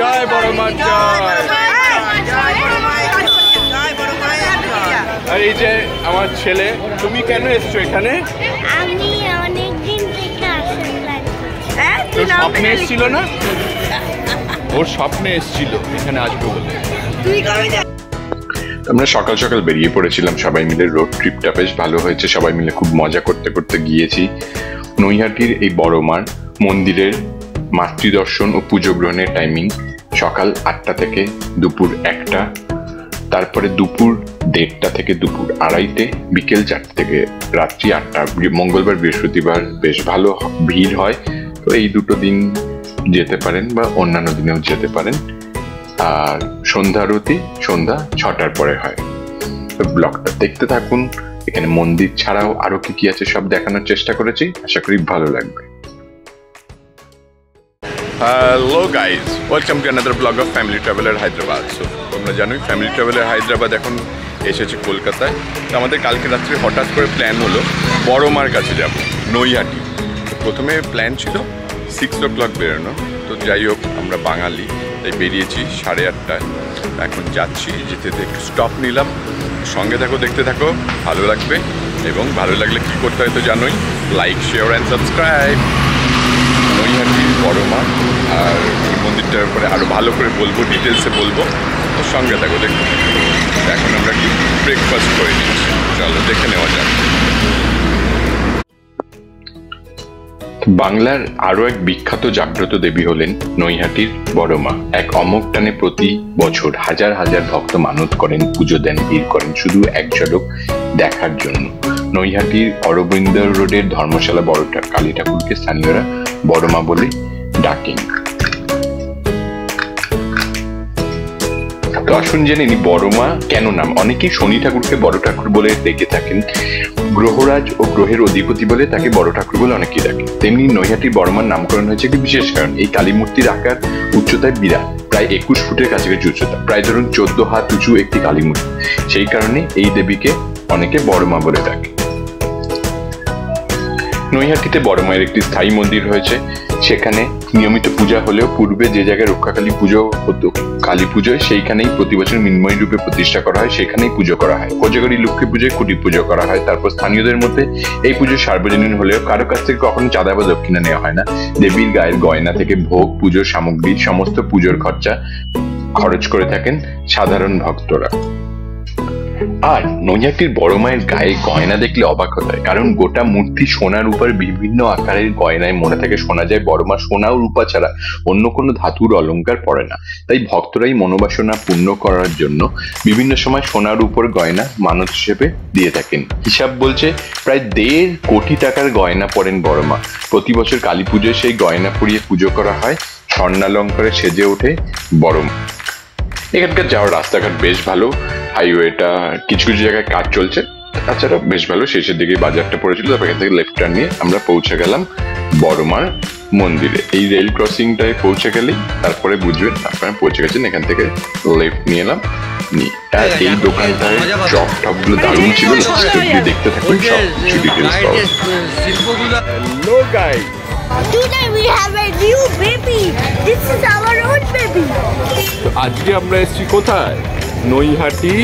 জয় বড় মা জয়। আর এই যে আমার ছেলে, তুমি কেন এসছো এখানে? আমি অনেকদিন থেকে আসল লাগছে। তোর স্বপ্নে এসেছিল না? ওর স্বপ্নে এসেছিল এখানে আসবে বলে। আমরা সকাল সকাল বেরিয়ে পড়েছিলাম সবাই মিলে। রোড ট্রিপটা বেশ ভালো হয়েছে, সবাই মিলে খুব মজা করতে করতে গিয়েছি। নৈহাটির এই বড় মার মন্দিরের মাতৃদর্শন ও পুজো গ্রহণের টাইমিং সকাল 8টা থেকে দুপুর 1টা, তারপরে দুপুর 1:30টা থেকে দুপুর 2:30, বিকেল 4টা থেকে রাত্রি 8টা। মঙ্গলবার বৃহস্পতিবার বেশ ভালো ভিড় হয়, তো এই দুটো দিন যেতে পারেন বা অন্যান্য দিনেও যেতে পারেন। আর সন্ধ্যা আরতি সন্ধ্যা 6টার পরে হয়। তো ব্লগটা দেখতে থাকুন। এখানে মন্দির ছাড়াও আরো কি কি আছে সব দেখানোর চেষ্টা করেছি, আশা করি ভালো লাগবে। Hello guys, welcome to another blog of family traveller Hyderabad. So তোমরা জানোই ফ্যামিলি ট্রাভেলার হায়দ্রাবাদ এখন এসেছে কলকাতায়। তো আমাদের কালকে রাত্রে হঠাৎ করে প্ল্যান হলো বড় মার কাছে যাব, নৈহাটি। প্রথমে প্ল্যান ছিল 6 o'clock বেরোনো, তো যাই হোক আমরা বাঙালি তাই বেরিয়েছি 8:30টায়। এখন যাচ্ছি, যেতে একটু স্টপ নিলাম। সঙ্গে থাকো, দেখতে থাকো, ভালো লাগবে। এবং ভালো লাগলে কী করতে হয় তো জানোই, লাইক, শেয়ার অ্যান্ড সাবস্ক্রাইব। নৈহাটির বড় মা আর এই মন্দিরটার উপরে আরও ভালো করে বলবো, ডিটেলসে বলবো, তো সঙ্গে থাকো, দেখতে থাকো। এখন আমরা কি ব্রেকফাস্ট করে নিচ্ছি, চলো দেখে নেওয়া যাক। বাংলার আরো এক বিখ্যাত জাগ্রত দেবী হলেন নৈহাটির বড় মা। এক অমোঘ টানে প্রতি বছর হাজার হাজার ভক্ত মানত করেন, পুজো দেন, ভিড় করেন শুধু এক ঝলক দেখার জন্য। নৈহাটির অরবিন্দ রোডের ধর্মশালা বড় কালী ঠাকুরকে স্থানীয়রা বড় মা বলে ডাকেন। তো আসুন জেনে নি বড় মা কেন নাম। অনেকেই শনি ঠাকুরকে বড় ঠাকুর বলে ডেকে থাকেন, গ্রহরাজ ও গ্রহের অধিপতি বলে তাকে বড় ঠাকুর বলে অনেকেই ডাকেন। তেমনি নৈহাটির বড় মার নামকরণ হয়েছে একটি বিশেষ কারণ। এই কালী মূর্তির আকার উচ্চতায় বিরাট, প্রায় 21 ফুটের কাছাকাছি উচ্চতা, প্রায় ধরুন 14 হাত উঁচু একটি কালী মূর্তি। সেই কারণে এই দেবীকে অনেকে বড় মা বলে ডাকে। নৈহাটিতে বড় মায়ের একটি স্থায়ী মন্দির রয়েছে, সেখানে নিয়মিত পূজা হলেও পূর্বে যে জায়গায় রক্ষাকালী পুজো হতো কালী পুজোয়, সেইখানেই প্রতি বছর মৃন্ময়ী রূপে প্রতিষ্ঠা করা হয়, সেখানেই পুজো করা হয়। কোজাগরী লক্ষ্মী পুজোয় কুটির পুজো করা হয়। তারপর স্থানীয়দের মধ্যে এই পুজো সার্বজনীন হলেও কারো কাছ থেকে কখনো চাঁদা বা দক্ষিণা নেওয়া হয় না। দেবীর গায়ের গয়না থেকে ভোগ, পুজোর সামগ্রী, সমস্ত পুজোর খরচা খরচ করে থাকেন সাধারণ ভক্তরা। আর নৈহাটির বড় মায়ের গায়ে গয়না দেখলে অবাক হতে হয়, কারণ গোটা মূর্তি সোনার উপর বিভিন্ন আকারের গয়নায় মোড়া থাকে। শোনা যায় বড় মা সোনা ও রূপা ছাড়া অন্য কোনো ধাতুর অলংকার পরে না। তাই ভক্তরাই মনোবাসনা পূর্ণ করার জন্য বিভিন্ন সময় সোনার উপর গয়না মানত হিসেবে দিয়ে থাকেন। হিসাব বলছে প্রায় 1.5 কোটি টাকার গয়না পরেন বড় মা। প্রতি বছর কালী পুজোয় সেই গয়না পরিয়ে পুজো করা হয়, স্বর্ণালঙ্কারে সেজে ওঠে বড় মা। এখানকার যাওয়ার রাস্তাঘাট বেশ ভালো, হাইওয়েটা কিছু কিছু জায়গায় কাজ চলছে, তাছাড়া বেশ ভালো। শেষের দিকে বাজারটা পড়েছিল, তারপর এখান থেকে লেফট টার্ন নিয়ে আমরা পৌঁছে গেলাম বড় মার মন্দিরে। এই রেল ক্রসিংটায় পৌঁছে গেলেই তারপরে বুঝবেন আপনারা পৌঁছে গেছেন। এখান থেকে লেফট নিয়ে এলাম, আর এই দোকানটায় চপ টপ গুলো দারুণ ছিল, দেখতে থাকুন সব কিছু ডিটেলস পাবো। Hello guys, Today we have a new baby. This is our own baby. তো আজকে আমরা এসেছি কোথায়? নৈহাটি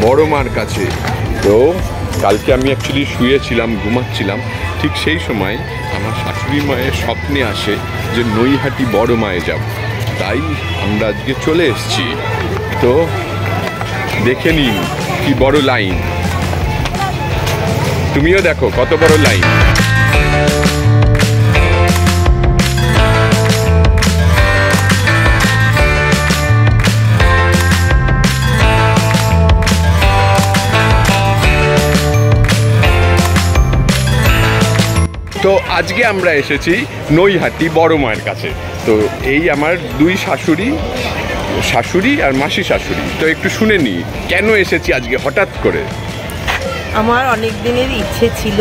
বড় মার কাছে। তো কালকে আমি অ্যাকচুয়ালি শুয়েছিলাম, ঘুমাচ্ছিলাম, ঠিক সেই সময় আমার শাশুড়ি মায়ের স্বপ্নে আসে যে নৈহাটি বড় মায়ে যাব। তাই আমরা আজকে চলে এসেছি। তো দেখে নিন কি বড় লাইন, তুমিও দেখো কত বড় লাইন। তো আজকে আমরা এসেছি নৈহাটি বড় মায়ের কাছে। তো এই আমার 2 শাশুড়ি আর মাসি শাশুড়ি। তো একটু শুনে নি কেন এসেছি আজকে হঠাৎ করে। আমার অনেক দিনের ইচ্ছে ছিল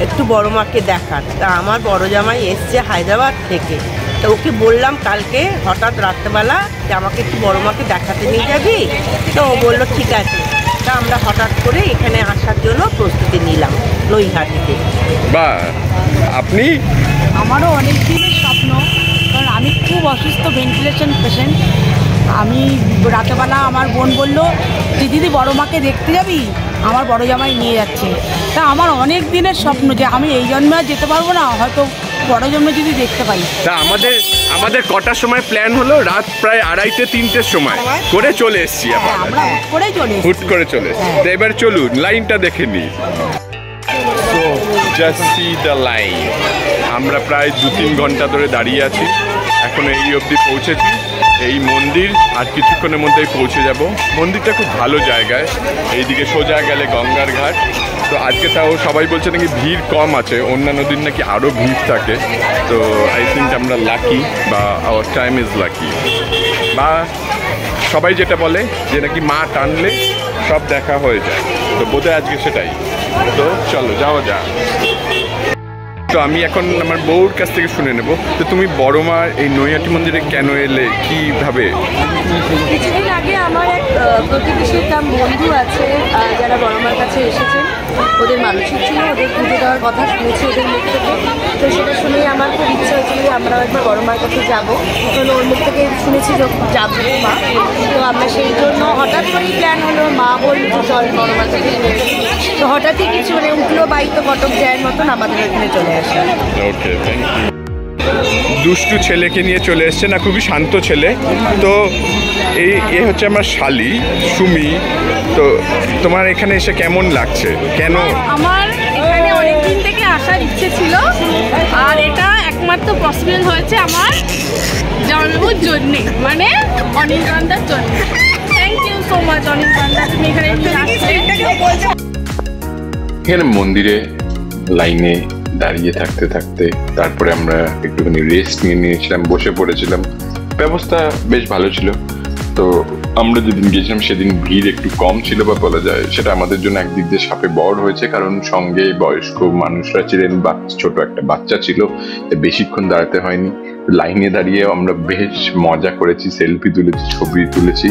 একটু বড় মাকে দেখার। তা আমার বড় জামাই এসছে হায়দ্রাবাদ থেকে, তো ওকে বললাম কালকে হঠাৎ রাত্রেবেলা যে আমাকে একটু বড় মাকে দেখাতে নিয়ে যাবি। তো ও বললো ঠিক আছে। তা আমরা হঠাৎ করে এখানে আসার জন্য প্রস্তুতি নিলাম নৈহাটিতে। বা আপনি? আমারও অনেক দিনের স্বপ্ন, কারণ আমি খুব অসুস্থ, ভেন্টিলেশন পেশেন্ট। আমি রাতেবেলা আমার বোন বলল যে দিদি বড় মাকে দেখতে যাবি, আমার বড় জামাই নিয়ে যাচ্ছে। তা আমার অনেক দিনের স্বপ্ন যে আমি এই জন্মে আর যেতে পারবো না, হয়তো বড় জন্মে যদি দেখতে পাই। তা আমাদের কটার সময় প্ল্যান হলো? রাত প্রায় 2:30-3টের সময় করে চলে এসেছি। আমরা হুট করে চলে এসেছি। তো এবার চলুন লাইনটা দেখে নিই। So just see the line. আমরা প্রায় 2-3 ঘন্টা ধরে দাঁড়িয়ে আছি, এখন এই অবধি পৌঁছেছি। এই মন্দির আর কিছুক্ষণের মধ্যেই পৌঁছে যাব। মন্দিরটা খুব ভালো জায়গায়, এইদিকে সোজা গেলে গঙ্গার ঘাট। তো আজকে তাও সবাই বলছে নাকি ভিড় কম আছে, অন্যান্য দিন নাকি আরও ভিড় থাকে। তো আই থিঙ্ক আমরা লাকি, বা আওয়ার টাইম ইজ লাকি, বা সবাই যেটা বলে যে নাকি মা টানলে সব দেখা হয়ে যায়। তো বোধহয় আজকে সেটাই। তো চলো যাওয়া যাক। তো আমি এখন আমার বউর কাছ থেকে শুনে নেব, তো তুমি বড় মার এই নৈহাটি মন্দিরে কেন এলে, কিভাবে? কিছুদিন আগে আমার এক প্রতিবেশী বন্ধু আছে যারা বড় মার কাছে এসেছেন, ওদের মানসিক ছিল, ওদের পুজো দেওয়ার কথা শুনেছি ওদের মুখ থেকে। তো সেটা শুনেই আমার খুব ইচ্ছা হয়েছিল যে আমরাও একবার বড় মার কাছে যাবো, কারণ ওর মুখ থেকে শুনেছি যাবো মা। তো আমরা সেই জন্য হঠাৎ করেই প্ল্যান হলো, মা বলল চল বড় মার কাছে। তো হঠাৎই কিছু মানে উঠলো বাইতো কটক যায়ের মতন আমাদের ওখানে চলে আসে। ওকে, থ্যাংক ইউ। দুষ্টু ছেলেকে নিয়ে চলে এসছে না, খুবই শান্ত ছেলে। তো এই হচ্ছে আমার শালি সুমি। তো তোমার এখানে এসে কেমন লাগছে? কেন? আমার এখানে অনেক দিন থেকে আসার ইচ্ছে ছিল, আর এটা একমাত্র পসিবল হয়েছে আমার জন্মর জন্যে, মানে অনির্বাণদার জন্য। থ্যাংক ইউ সো মাচ অনির্বাণদা, তুমি এখানে নিয়ে আসলে। এখানে মন্দিরে লাইনে দাঁড়িয়ে থাকতে থাকতে তারপরে আমরা একটুখানি রেস্ট নিয়েছিলাম, বসে পড়েছিলাম। ব্যবস্থা বেশ ভালো ছিল। তো আমরা যেদিন গিয়েছিলাম সেদিন ভিড় একটু কম ছিল, বা বলা যায় সেটা আমাদের জন্য একদিক দিয়ে সাপে বড় হয়েছে, কারণ সঙ্গে বয়স্ক মানুষরা ছিলেন, বা ছোট একটা বাচ্চা ছিল, বেশিক্ষণ দাঁড়াতে হয়নি। লাইনে দাঁড়িয়ে আমরা বেশ মজা করেছি, সেলফি তুলেছি, ছবি তুলেছি।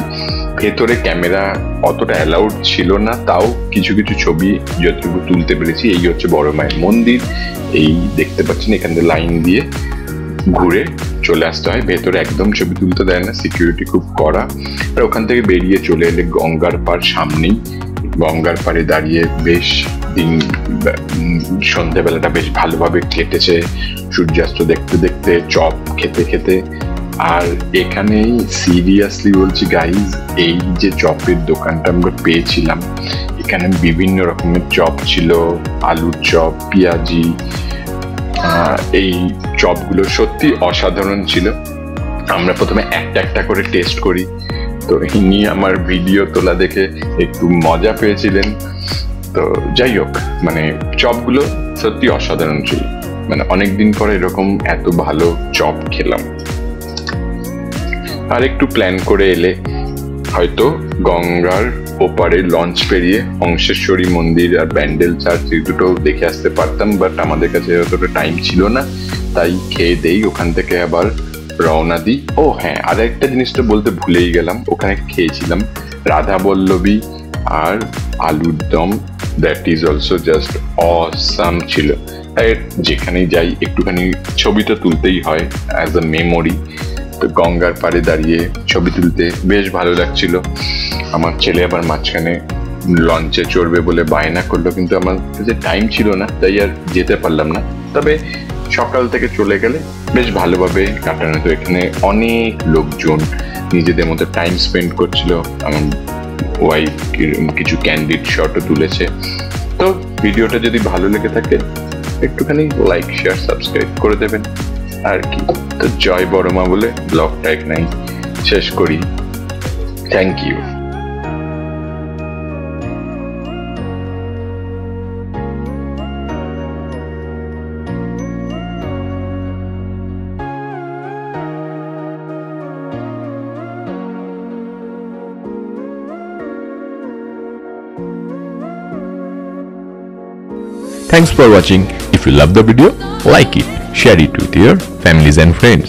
ভেতরে ক্যামেরা অতটা অ্যালাউড ছিল না, তাও কিছু কিছু ছবি যতটুকু তুলতে পেরেছি। এই হচ্ছে বড় মায়ের মন্দির। এই দেখতে পাচ্ছেন, এখান থেকে লাইন দিয়ে ঘুরে চলে আসতে হয় ভেতরে, একদম ছবি তুলতে দেয় না, সিকিউরিটি খুব কড়া। আর ওখান থেকে বেরিয়ে চলে এলে গঙ্গার পাড় সামনেই। গঙ্গার পাড়ে দাঁড়িয়ে বেশ সন্ধ্যেবেলাটা বেশ ভালোভাবে কেটেছে, সূর্যাস্ত দেখতে দেখতে, চপ খেতে খেতে। আর এখানেই সিরিয়াসলি বলছি গাইজ, এই যে চপের দোকানটা আমরা পেয়েছিলাম, এখানে বিভিন্ন রকমের চপ ছিল, আলুর চপ, পেঁয়াজি। এই চপগুলো সত্যি অসাধারণ ছিল। আমরা প্রথমে একটা একটা করে টেস্ট করি, তো ইনি আমার ভিডিও তোলা দেখে একটু মজা পেয়েছিলেন। তো যাই হোক, মানে চপগুলো সত্যি অসাধারণ ছিল, মানে অনেকদিন পরে এরকম এত ভালো চপ খেলাম। আর একটু প্ল্যান করে এলে হয়তো গঙ্গার ওপারে লঞ্চ পেরিয়ে অংশেশ্বরী মন্দির আর ব্যান্ডেল চার্চ এই দুটো দেখে আসতে পারতাম, বাট আমাদের কাছে অতটা টাইম ছিল না, তাই খেয়ে দেই ওখান থেকে আবার রওনা দিই। ও হ্যাঁ, আর একটা জিনিসটা বলতে ভুলেই গেলাম, ওখানে খেয়েছিলাম রাধা বল্লভী আর আলুর দম, that is also just awesome ছিল। আর যেখানেই যাই একটুখানি ছবি তো তুলতেই হয় অ্যাজ আ মেমোরি। তো গঙ্গার পাড়ে দাঁড়িয়ে ছবি তুলতে বেশ ভালো লাগছিল। আমার ছেলে আবার মাঝখানে লঞ্চে চড়বে বলে বায়না করলো, কিন্তু আমার কাছে টাইম ছিল না, তাই আর যেতে পারলাম না। তবে সকাল থেকে চলে গেলে বেশ ভালোভাবে কাটানো। তো এখানে অনেক লোকজন নিজেদের মতো টাইম স্পেন্ড করছিল। আমার ওয়াইফ কিছু ক্যান্ডিড শটও তুলেছে। তো ভিডিওটা যদি ভালো লেগে থাকে একটুখানি লাইক, শেয়ার, সাবস্ক্রাইব করে দেবেন আর কি। তো জয় বড় মা বলে ব্লগটা এখানেই শেষ করি। Thank you. Thanks for watching. If you love the video, like it, share it with your families and friends.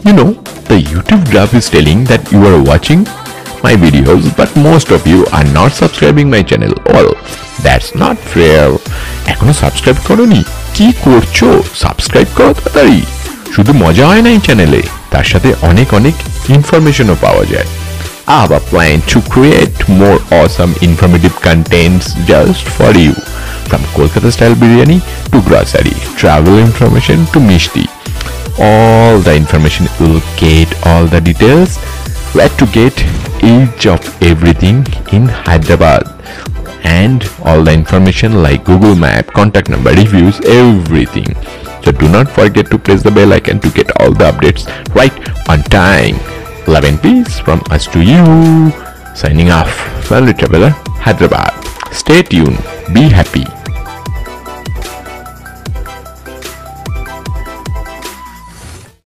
You know, the YouTube graph is telling that you are watching my videos, but most of you are not subscribing my channel. Well, that's not fair. এখনো subscribe করোনি? কি করছো? Subscribe করো তাড়াতাড়ি। শুধু মজা হয় না এই চ্যানেলে, তার সাথে অনেক অনেক ইনফরমেশনও পাওয়া যায়। I have a plan to create more awesome informative contents just for you. From Kolkata style biryani to grocery, travel information to mishti. All the information you will get, all the details, where to get each of everything in Hyderabad, and all the information like Google Map, contact number, reviews, everything. So do not forget to press the bell icon to get all the updates right on time. Love and peace from us to you. Signing off, Family Traveler, Hyderabad. Stay tuned, be happy.